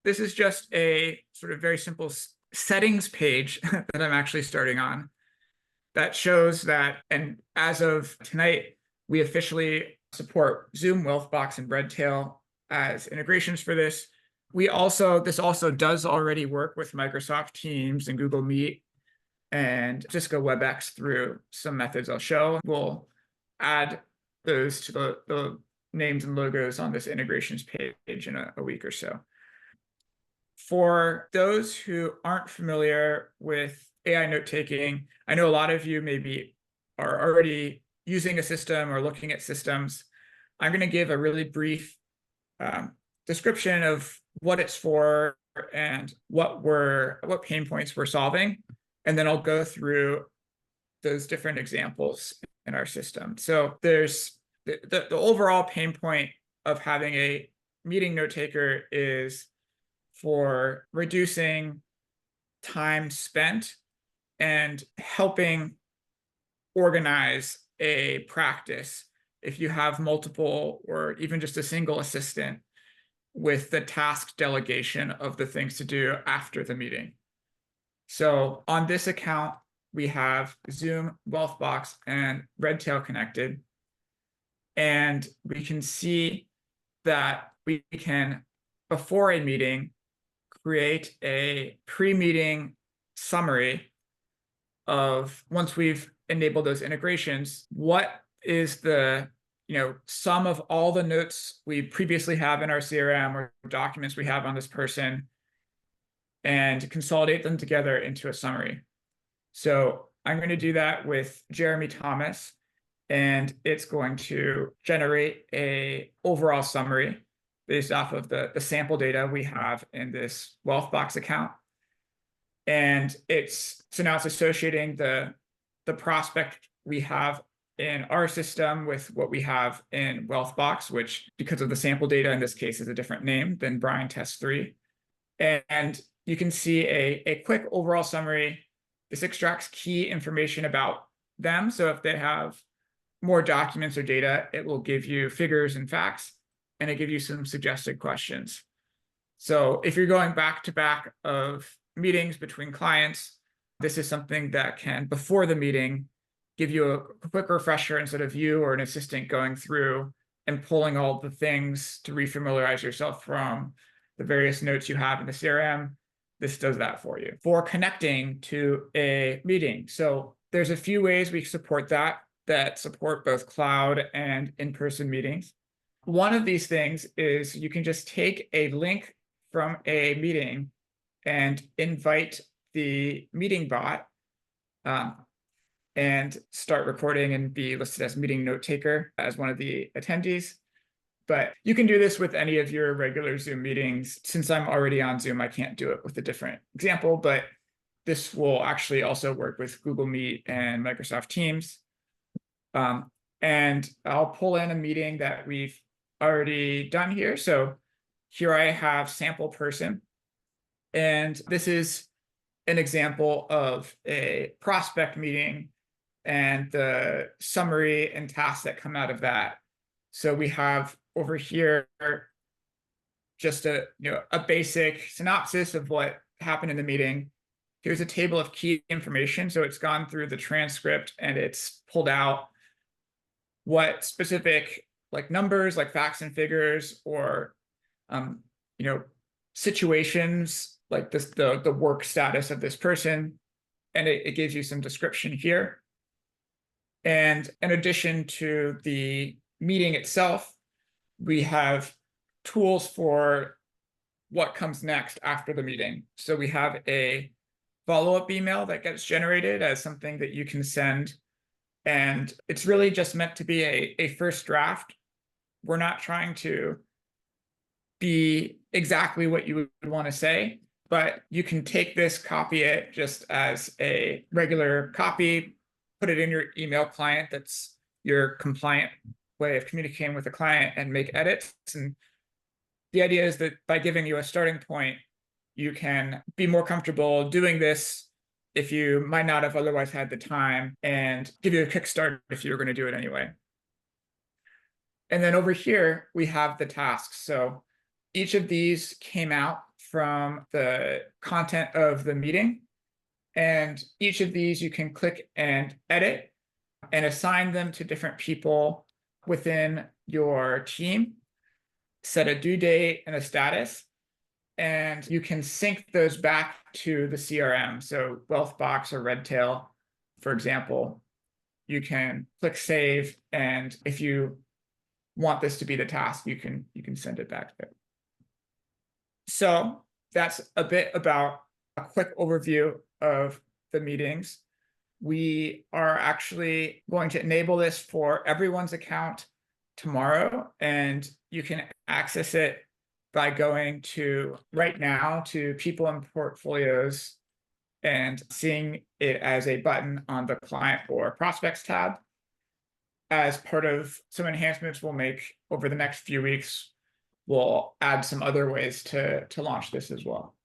this is just a sort of very simple settings page that I'm actually starting on that shows that, and as of tonight, we officially support Zoom, Wealthbox, and Redtail as integrations for this. This also does already work with Microsoft Teams and Google Meet and Cisco WebEx through some methods I'll show. We'll add those to the names and logos on this integrations page in a week or so. For those who aren't familiar with AI note-taking, I know a lot of you maybe are already using a system or looking at systems. I'm going to give a really brief description of what it's for and what pain points we're solving, and then I'll go through those different examples in our system. So there's the overall pain point of having a meeting note taker is for reducing time spent and helping organize a practice if you have multiple or even just a single assistant with the task delegation of the things to do after the meeting. So on this account, we have Zoom, Wealthbox, and Redtail connected. And we can see that we can, before a meeting, create a pre-meeting summary of, once we've enabled those integrations, what is the sum of all the notes we previously have in our CRM or documents we have on this person, and consolidate them together into a summary. So I'm going to do that with Jeremy Thomas, and it's going to generate a overall summary based off of the sample data we have in this Wealthbox account. And so now it's associating the prospect we have in our system with what we have in Wealthbox, which, because of the sample data in this case, is a different name than Brian Test 3. And you can see a quick overall summary. This extracts key information about them. So if they have more documents or data, it will give you figures and facts, and it gives you some suggested questions. So if you're going back to back of meetings between clients, this is something that can, before the meeting, give you a quick refresher instead of you or an assistant going through and pulling all the things to refamiliarize yourself from the various notes you have in the CRM. This does that for you. For connecting to a meeting, so there's a few ways we support that support both cloud and in-person meetings. One of these things is you can just take a link from a meeting and invite the meeting bot and start recording and be listed as meeting note taker as one of the attendees. But you can do this with any of your regular Zoom meetings. Since I'm already on Zoom, I can't do it with a different example, but this will actually also work with Google Meet and Microsoft Teams. And I'll pull in a meeting that we've already done here. So here I have sample person, and this is an example of a prospect meeting and the summary and tasks that come out of that. So we have over here just a basic synopsis of what happened in the meeting. Here's a table of key information. So it's gone through the transcript and it's pulled out what specific numbers, like facts and figures, or situations like this, the work status of this person, and it gives you some description here. And in addition to the meeting itself, we have tools for what comes next after the meeting. So we have a follow-up email that gets generated as something that you can send. And it's really just meant to be a first draft. We're not trying to be exactly what you would want to say, but you can take this, copy it just as a regular copy, put it in your email client that's your compliant way of communicating with the client, and make edits. And the idea is that by giving you a starting point, you can be more comfortable doing this if you might not have otherwise had the time, and give you a kickstart if you're going to do it anyway. And then over here, we have the tasks. So each of these came out from the content of the meeting. And each of these you can click and edit and assign them to different people within your team, set a due date and a status, and you can sync those back to the CRM. So Wealthbox or Redtail, for example, you can click save, and if you want this to be the task, you can send it back there. So that's a bit about a quick overview of the meetings. We are actually going to enable this for everyone's account tomorrow, and you can access it by going to right now to people and portfolios and seeing it as a button on the client or prospects tab. As part of some enhancements we'll make over the next few weeks, we'll add some other ways to launch this as well.